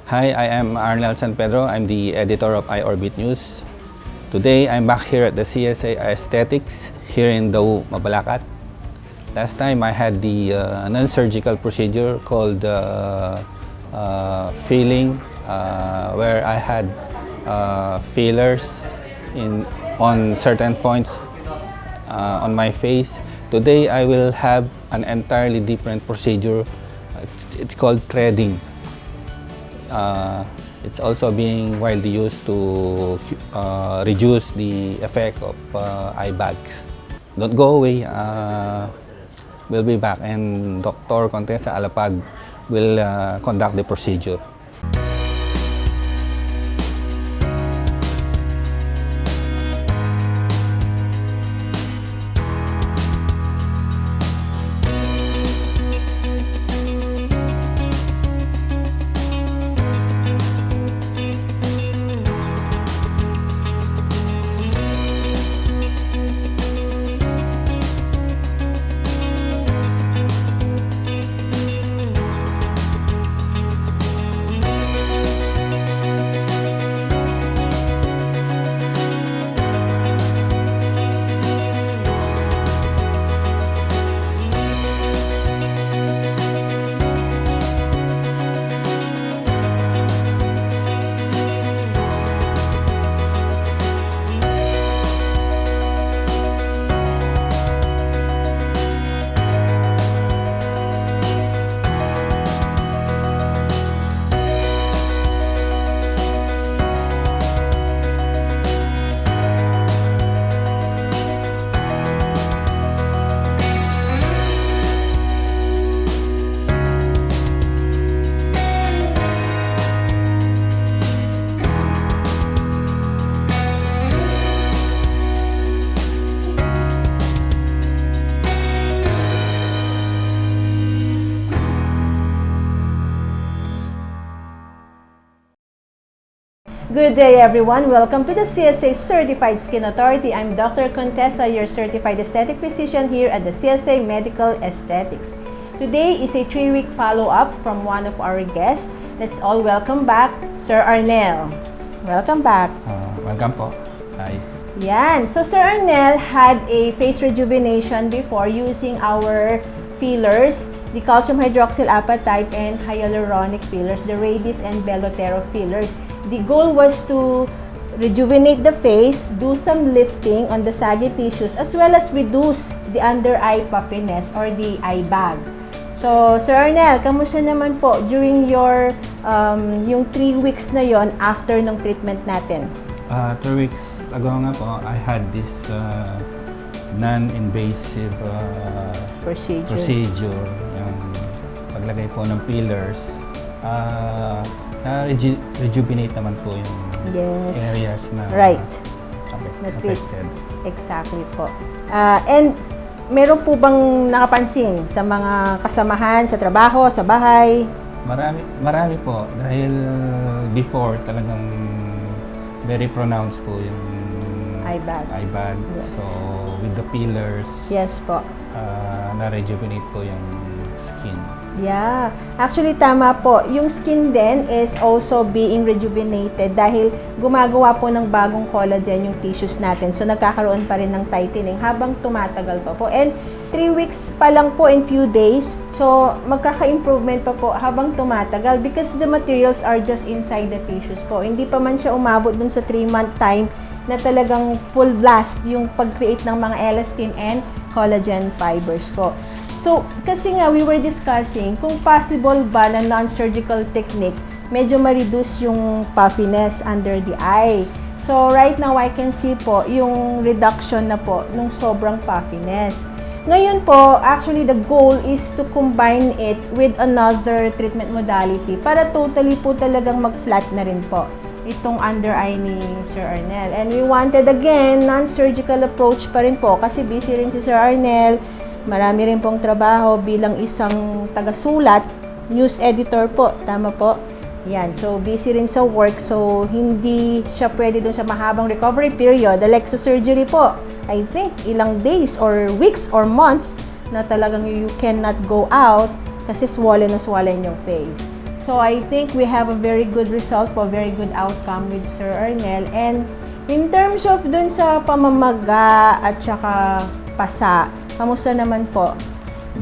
Hi, I am Arnel San Pedro. I'm the editor of iOrbit News. Today, I'm back here at the CSA Aesthetics here in Daw, Mabalacat. Last time, I had the non-surgical procedure called filling, where I had fillers on certain points on my face. Today, I will have an entirely different procedure. It's called threading. It's also being widely used to reduce the effect of eye bags. Don't go away. We'll be back, and Dr. Contessa Alapag will conduct the procedure. Good day, everyone. Welcome to the CSA Certified Skin Authority. I'm Dr. Contessa, your certified aesthetic physician here at the CSA Medical Aesthetics. Today is a 3-week follow-up from one of our guests. Let's all welcome back Sir Arnel. Welcome back. Welcome po. Hi. Yan. So, Sir Arnel had a face rejuvenation before using our fillers, the calcium hydroxyl apatite and hyaluronic fillers, the Radis and Belotero fillers. The goal was to rejuvenate the face, do some lifting on the saggy tissues, as well as reduce the under eye puffiness or the eye bag. So, Sir Arnel, kamusta naman po during your yung 3 weeks na yon after ng treatment natin? 3 weeks ago nga po, I had this non-invasive procedure, yung paglagay po ng fillers. Na-rejuvenate naman po yung areas na affected. Exactly po. And meron po bang nakapansin sa mga kasamahan, sa trabaho, sa bahay? Marami po. Dahil before talagang very pronounced po yung eye bag. Yes. So with the fillers, yes po. Na-rejuvenate po yung skin. Yeah. Actually, tama po. Yung skin din is also being rejuvenated dahil gumagawa po ng bagong collagen yung tissues natin. So, nagkakaroon pa rin ng tightening habang tumatagal pa po. And 3 weeks pa lang po in few days. So, magkaka-improvement pa po habang tumatagal because the materials are just inside the tissues po. Hindi pa man siya umabot dun sa 3-month time na talagang full blast yung pag-create ng mga elastin and collagen fibers po. So, kasi nga we were discussing kung possible ba na non-surgical technique medyo ma-reduce yung puffiness under the eye. So, right now I can see po yung reduction na po nung sobrang puffiness. Ngayon po, actually the goal is to combine it with another treatment modality para totally po talagang mag-flat na rin po itong under eye ni Sir Arnel. And we wanted again, non-surgical approach pa rin po kasi busy rin si Sir Arnel. Marami rin pong trabaho bilang isang tagasulat, news editor po, tama po? Yan, so busy rin sa work, so hindi siya pwede dun sa mahabang recovery period. Like sa surgery po, I think ilang days or weeks or months na talagang you cannot go out kasi swollen na swollen yung face. So I think we have a very good result po, very good outcome with Sir Arnel. And in terms of dun sa pamamaga at saka pasa, kamusta naman po?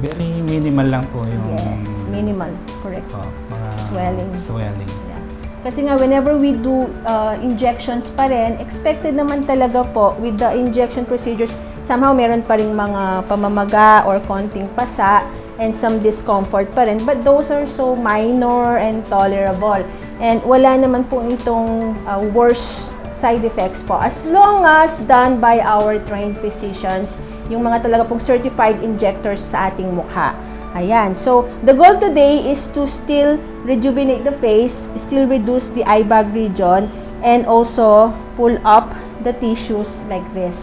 Very minimal lang po yung... Yes, minimal. Correct. Mga Swelling. Swelling. Yeah. Kasi nga, whenever we do injections pa rin, expected naman talaga po with the injection procedures, somehow meron pa rin mga pamamaga or konting pasa and some discomfort pa rin. But those are so minor and tolerable. And wala naman po itong worse side effects po. As long as done by our trained physicians, yung mga talaga pong certified injectors sa ating mukha. Ayan. So, the goal today is to still rejuvenate the face, still reduce the eye bag region, and also pull up the tissues like this.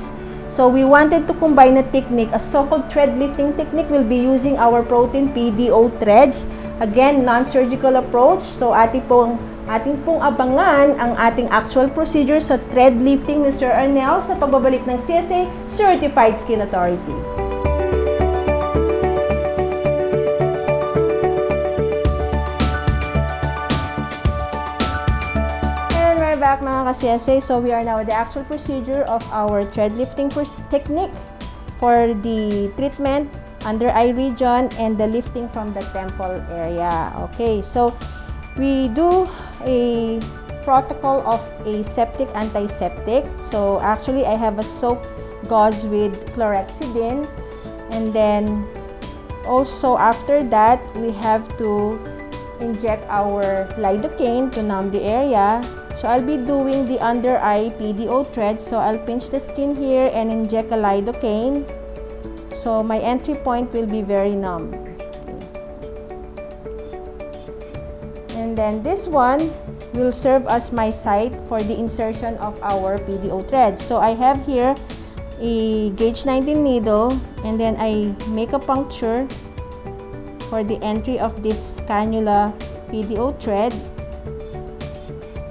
So, we wanted to combine a technique, a so-called thread lifting technique. We'll be using our protein PDO threads. Again, non-surgical approach. So, ating pong abangan ang ating actual procedure sa thread lifting ni Sir Arnel sa pagbabalik ng CSA Certified Skin Authority. And we're back mga ka-CSA. So we are now at the actual procedure of our thread lifting technique for the treatment under eye region and the lifting from the temple area. Okay, so we do a protocol of aseptic antiseptic. So actually I have a soap gauze with chlorhexidine, and then also after that we have to inject our lidocaine to numb the area. So I'll be doing the under eye PDO thread. So I'll pinch the skin here and inject a lidocaine. So my entry point will be very numb. And then this one will serve as my site for the insertion of our PDO threads. So I have here a gauge 19 needle, and then I make a puncture for the entry of this cannula PDO thread.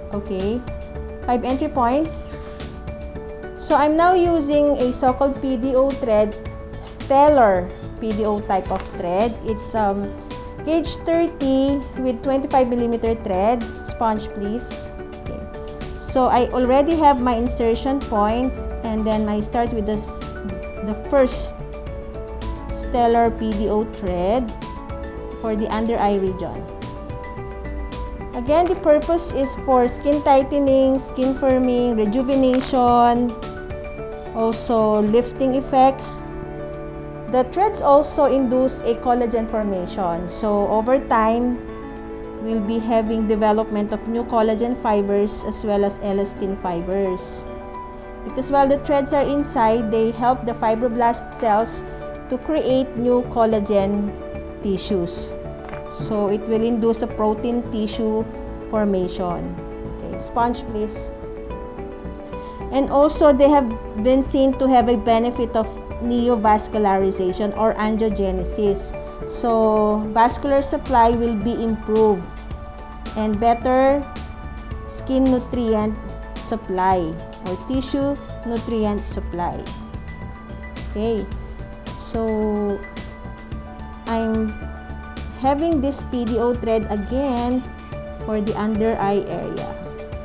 Okay, 5 entry points. So I'm now using a so-called PDO thread, stellar PDO type of thread. It's gauge 30 with 25mm thread. Sponge please. Okay. So I already have my insertion points, and then I start with the first stellar PDO thread for the under eye region. Again, the purpose is for skin tightening, skin firming, rejuvenation, also lifting effect. The threads also induce a collagen formation. So over time, we'll be having development of new collagen fibers as well as elastin fibers. Because while the threads are inside, they help the fibroblast cells to create new collagen tissues. So it will induce a protein tissue formation. Okay, sponge please. And also they have been seen to have a benefit of neovascularization or angiogenesis. So vascular supply will be improved and better skin nutrient supply or tissue nutrient supply. Okay, so I'm having this PDO thread again for the under eye area.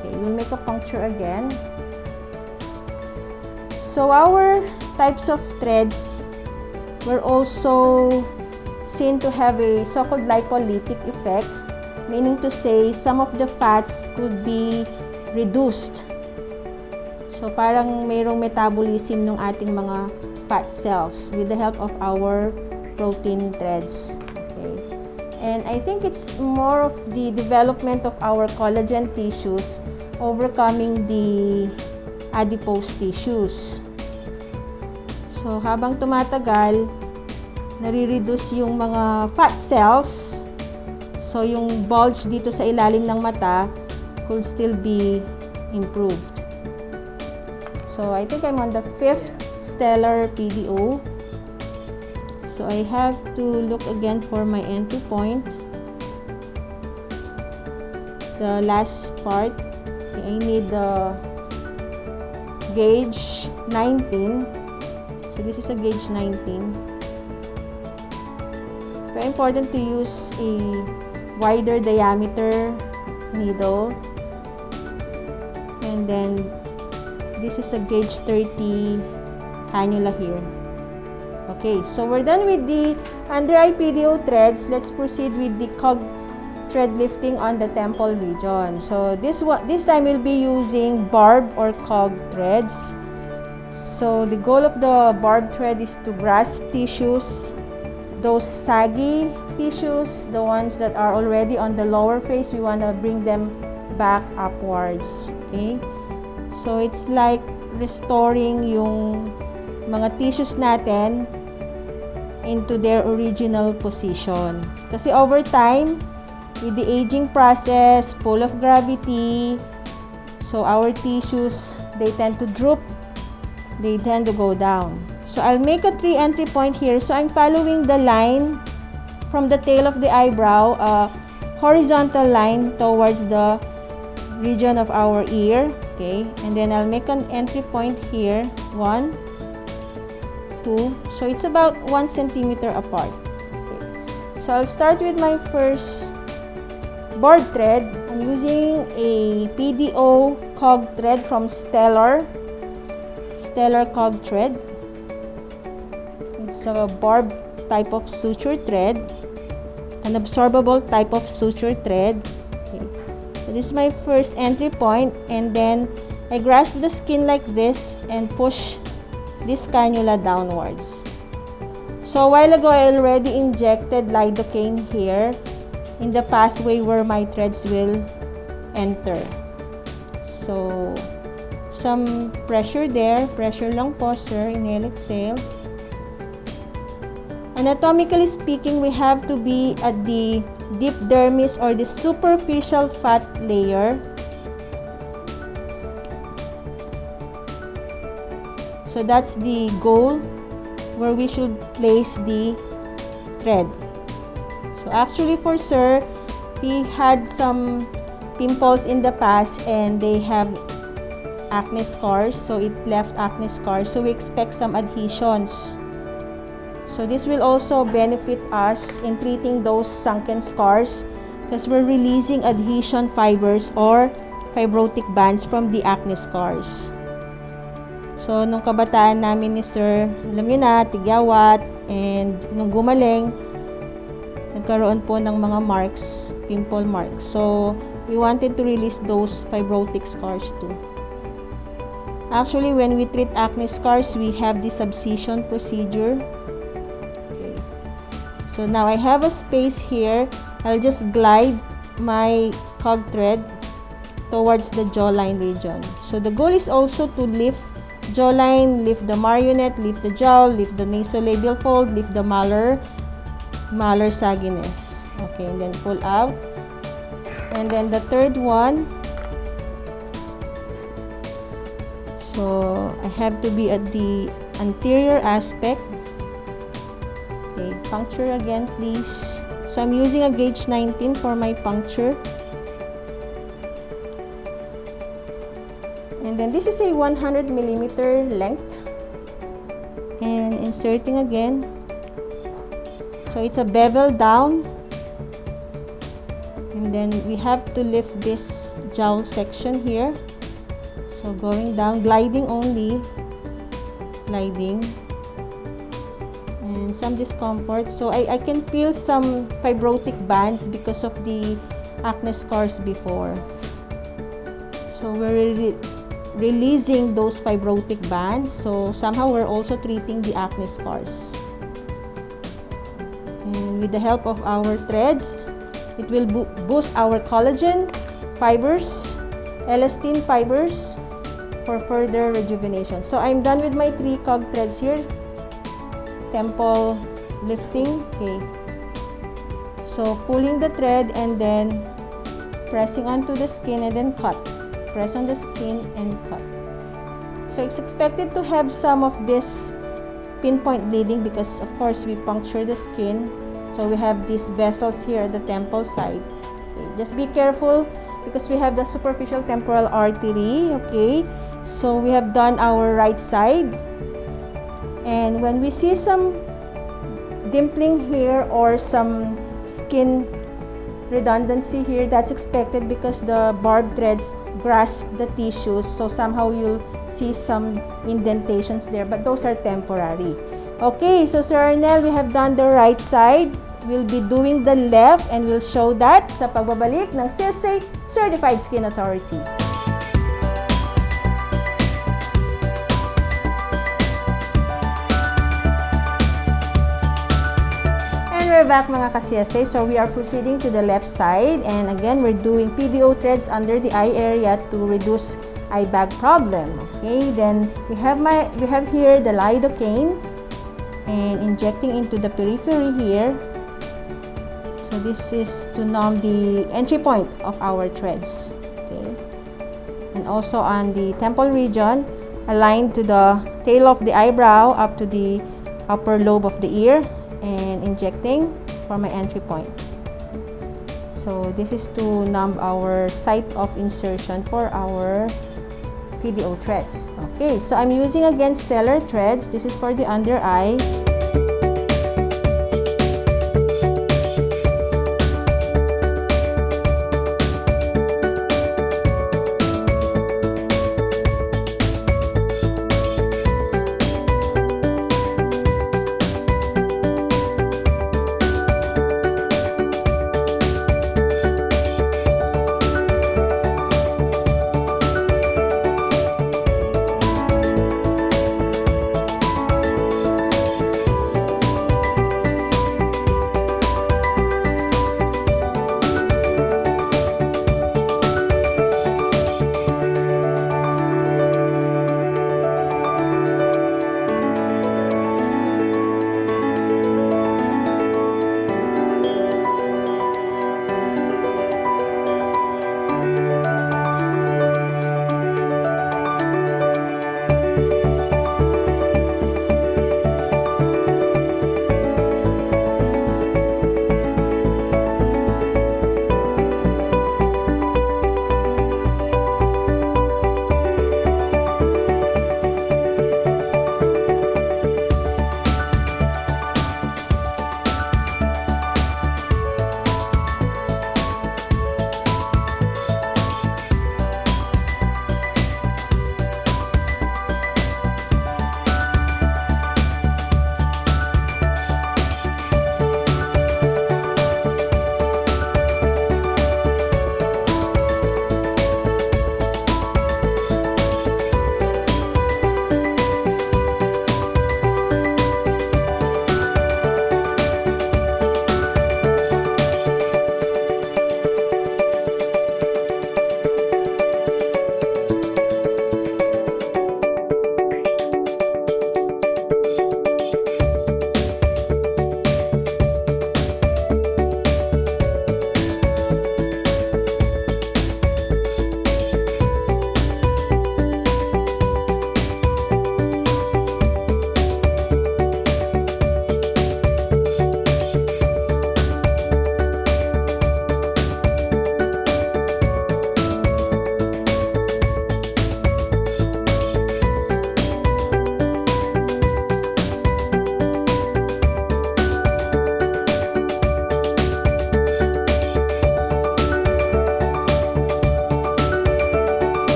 Okay, we'll make a puncture again. So our types of threads were also seen to have a so-called lipolytic effect, meaning to say some of the fats could be reduced. So parang mayroong metabolism ng ating mga fat cells with the help of our protein threads. Okay. And I think it's more of the development of our collagen tissues overcoming the adipose tissues. So, habang tumatagal, nare-reduce yung mga fat cells. So, yung bulge dito sa ilalim ng mata could still be improved. So, I think I'm on the 5th stellar PDO. So, I have to look again for my entry point. The last part, I need the gauge 19. So this is a gauge 19. Very important to use a wider diameter needle. And then this is a gauge 30 cannula here. Okay, so we're done with the under eye PDO threads. Let's proceed with the cog thread lifting on the temple region. So this time we'll be using barb or cog threads. So the goal of the barb thread is to grasp tissues, those saggy tissues, the ones that are already on the lower face, we want to bring them back upwards. Okay, so it's like restoring yung mga tissues natin into their original position. Kasi over time, with the aging process, pull of gravity, so our tissues, they tend to droop, they tend to go down. So I'll make a 3 entry point here. So I'm following the line from the tail of the eyebrow, a horizontal line towards the region of our ear. Okay, and then I'll make an entry point here, 1, 2, so it's about 1 centimeter apart. Okay. So I'll start with my first board thread. I'm using a PDO cog thread from Stellar cog thread. It's a barb type of suture thread, an absorbable type of suture thread. Okay. So this is my first entry point, and then I grasp the skin like this and push this cannula downwards. So a while ago, I already injected lidocaine here in the pathway where my threads will enter. So some pressure there, pressure lang po sir, inhale, exhale. Anatomically speaking, we have to be at the deep dermis or the superficial fat layer. So that's the goal where we should place the thread. So actually for sir, he had some pimples in the past and they have acne scars, so it left acne scars, so we expect some adhesions. So this will also benefit us in treating those sunken scars because we're releasing adhesion fibers or fibrotic bands from the acne scars. So nung kabataan namin ni sir, alam niyo na, tigyawat, and nung gumaling, nagkaroon po ng mga marks, pimple marks. So we wanted to release those fibrotic scars too. Actually, when we treat acne scars, we have the subcision procedure. Okay. So now I have a space here. I'll just glide my cog thread towards the jawline region. So the goal is also to lift jawline, lift the marionette, lift the jowl, lift the nasolabial fold, lift the malar sagginess. Okay, and then pull out. And then the third one, so I have to be at the anterior aspect. Okay, puncture again please. So I'm using a gauge 19 for my puncture. And then this is a 100 millimeter length. And inserting again. So it's a bevel down. And then we have to lift this jowl section here. So going down, gliding only. Gliding. And some discomfort. So I can feel some fibrotic bands because of the acne scars before. So we're releasing those fibrotic bands. So somehow we're also treating the acne scars. And with the help of our threads, it will boost our collagen fibers, elastin fibers for further rejuvenation. So I'm done with my 3 cog threads here. Temple lifting. Okay. So pulling the thread and then pressing onto the skin and then cut. Press on the skin and cut. So it's expected to have some of this pinpoint bleeding because of course we puncture the skin. So we have these vessels here at the temple side. Okay. Just be careful because we have the superficial temporal artery. Okay. So we have done our right side. And when we see some dimpling here or some skin redundancy here. That's expected because the barbed threads grasp the tissues, so somehow you'll see some indentations there, but those are temporary. Okay, so Sir Arnel, we have done the right side. We'll be doing the left and we'll show that sa pagbabalik ng CSA Certified Skin Authority. And we're back mga ka-CSA. So we are proceeding to the left side, and again we're doing PDO threads under the eye area to reduce eye bag problem. Okay, then we have here the lidocaine and injecting into the periphery here. So this is to numb the entry point of our threads. Okay, and also on the temple region, aligned to the tail of the eyebrow up to the upper lobe of the ear, and injecting for my entry point. So this is to numb our site of insertion for our PDO threads. Okay, so I'm using again stellar threads. This is for the under eye.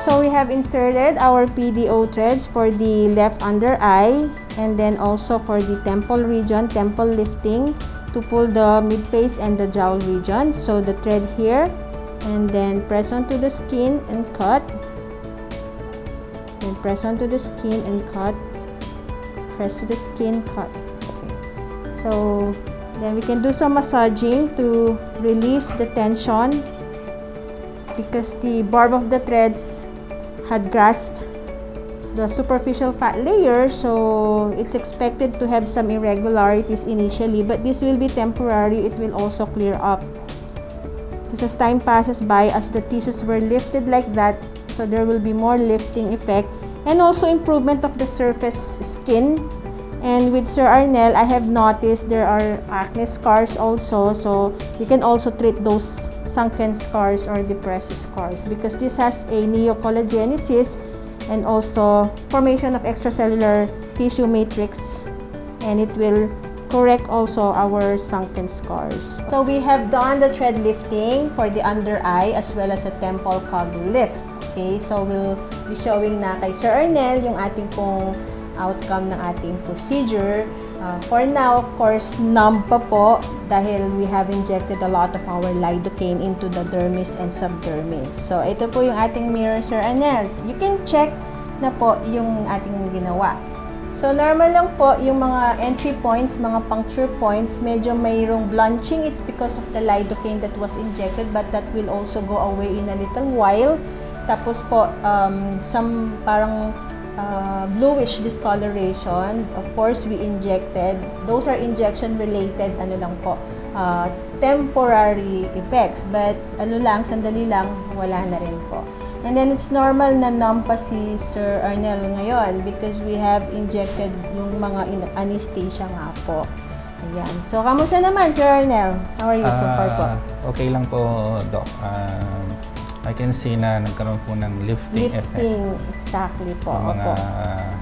So we have inserted our PDO threads for the left under eye, and then also for the temple region, temple lifting to pull the midface and the jowl region. So the thread here And then press onto the skin and cut. Then press onto the skin and cut. Press to the skin, cut. Okay. So then we can do some massaging to release the tension because the barb of the threads had grasped the superficial fat layer, so it's expected to have some irregularities initially, but this will be temporary. It will also clear up. Just as time passes by, as the tissues were lifted like that, so there will be more lifting effect and also improvement of the surface skin. And with Sir Arnel, I have noticed there are acne scars also, so we can also treat those sunken scars or depressed scars because this has a neocollagenesis and also formation of extracellular tissue matrix, and it will correct also our sunken scars. So we have done the thread lifting for the under eye as well as a temple cog lift. Okay, so we'll be showing na kay Sir Arnel yung ating pong outcome ng ating procedure. For now, of course, numb pa po dahil we have injected a lot of our lidocaine into the dermis and subdermis. So, ito po yung ating mirror, Sir Arnel. You can check na po yung ating ginawa. So, normal lang po yung mga entry points, mga puncture points, medyo mayroong blanching. It's because of the lidocaine that was injected, but that will also go away in a little while. Tapos po, some parang bluish discoloration. Of course, we injected. Those are injection-related, ano lang po, temporary effects. But, ano lang, sandali lang, wala na rin po. And then, it's normal na numb pa si Sir Arnel ngayon because we have injected yung mga anesthesia nga po. Ayan. So, kamusta naman, Sir Arnel? How are you so far po? Okay lang po, Doc. I can see na nagkaroon po ng lifting effect. Exactly po. Yung mga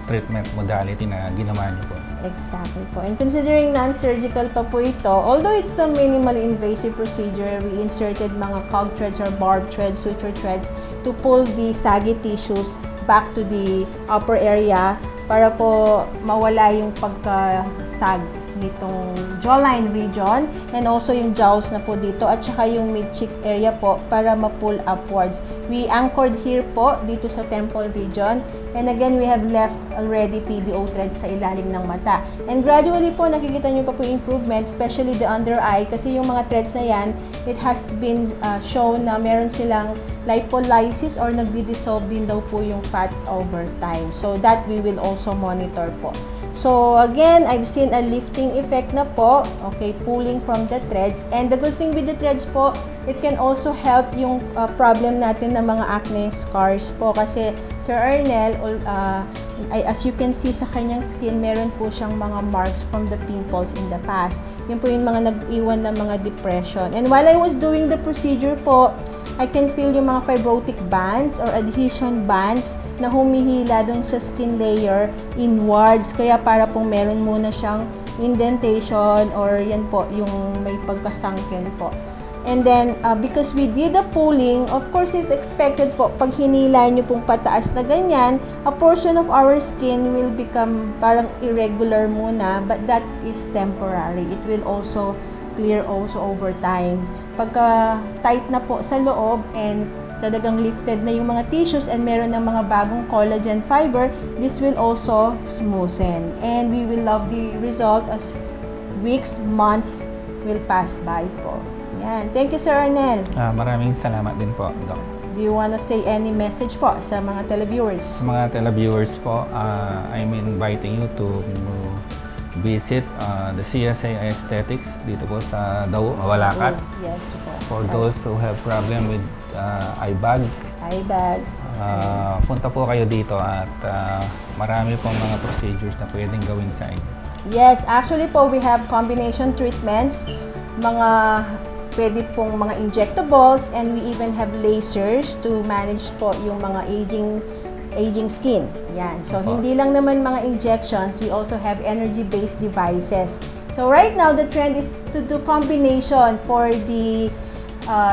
treatment modality na ginawa niyo po. Exactly po. And considering non-surgical pa po ito, although it's a minimally invasive procedure, we inserted mga cog threads or barb threads, suture threads to pull the saggy tissues back to the upper area para po mawala yung pagkasag nitong jawline region and also yung jowls na po dito at saka yung mid-cheek area po para ma-pull upwards. We anchored here po dito sa temple region and again we have left already PDO threads sa ilalim ng mata. And gradually po nakikita nyo pa po improvement, especially the under eye kasi yung mga threads na yan, it has been shown na meron silang lipolysis or nagdi-dissolve din daw po yung fats over time. So that we will also monitor po. So again, I've seen a lifting effect na po, okay, pulling from the threads. And the good thing with the threads po, it can also help yung problem natin ng mga acne scars po. Kasi Sir Arnel, as you can see sa kanyang skin, meron po siyang mga marks from the pimples in the past. Yun po yung mga nag-iwan ng mga depression. And while I was doing the procedure po, I can feel yung mga fibrotic bands or adhesion bands na humihila dun sa skin layer inwards. Kaya para pong meron muna siyang indentation or yan po, yung may pagkasunken po. And then, because we did the pulling, of course, it's expected po, pag hinila nyo pong pataas na ganyan, a portion of our skin will become parang irregular muna, but that is temporary. It will also clear also over time. Pagka tight na po sa loob and talagang lifted na yung mga tissues and meron ng mga bagong collagen fiber, this will also smoothen. And we will love the result as weeks, months will pass by po. Yan. Thank you, Sir Arnel. Maraming salamat din po, Doc. Do you want to say any message po sa mga televiewers? Sa mga televiewers po, I'm inviting you to visit the CSA Aesthetics dito po sa Daw, Walakat. Yes po. For those who have problem with eye bags, punta po kayo dito at marami pong mga procedures na pwedeng gawin sa inyo. Yes, actually po we have combination treatments, mga pwede pong mga injectables, and we even have lasers to manage po yung mga aging skin. Yan. So, hindi lang naman mga injections, we also have energy-based devices. So, right now, the trend is to do combination for the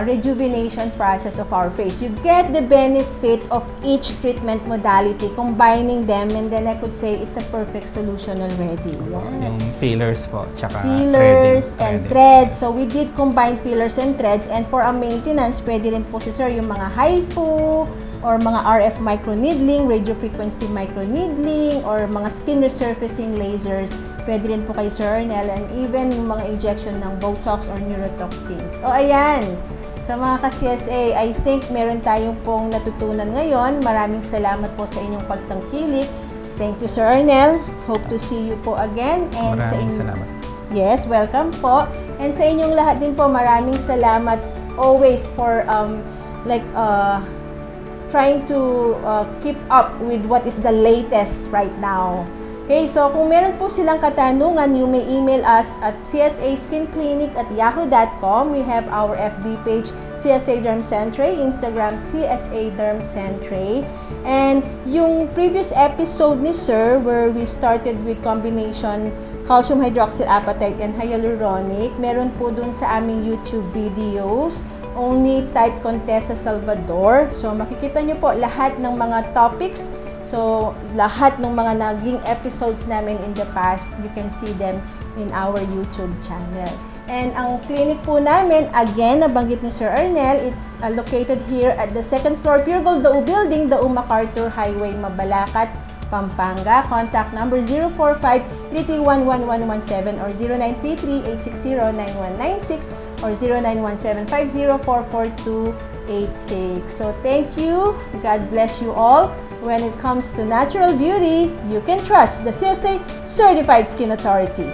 rejuvenation process of our face. You get the benefit of each treatment modality, combining them, and then I could say it's a perfect solution already. Yeah. Yung fillers po, tsaka Fillers threading. and threads. So we did combine fillers and threads, and for a maintenance, pwede rin po si sir yung mga HIFU or mga RF microneedling, radio frequency microneedling, or mga skin resurfacing lasers. Pwede rin po kay Sir Ernel, and even yung mga injection ng Botox or neurotoxins. O ayan, sa mga ka-CSA, I think meron tayong pong natutunan ngayon. Maraming salamat po sa inyong pagtangkilik. Thank you, Sir Ernel. Hope to see you po again. And Maraming salamat. Yes, welcome po. And sa inyong lahat din po, maraming salamat always for trying to keep up with what is the latest right now. Okay, so kung meron po silang katanungan, you may email us at csaskinclinic@yahoo.com. We have our FB page, CSA Derm Centre, Instagram, CSA Derm Centre. And yung previous episode ni Sir, where we started with combination calcium hydroxyl apatite and hyaluronic, meron po dun sa aming YouTube videos. Only type Contessa Salvador. So makikita nyo po lahat ng mga topics. So, lahat ng mga naging episodes namin in the past, you can see them in our YouTube channel. And ang clinic po namin, again, nabanggit ni Sir Ernel, it's located here at the 2nd floor, Pure Gold Dau Building, Dau MacArthur Highway, Mabalacat, Pampanga. Contact number 045-331-1117 or 0933-860-9196 or 0917-50-44286. So, thank you. God bless you all. When it comes to natural beauty, you can trust the CSA Certified Skin Authority.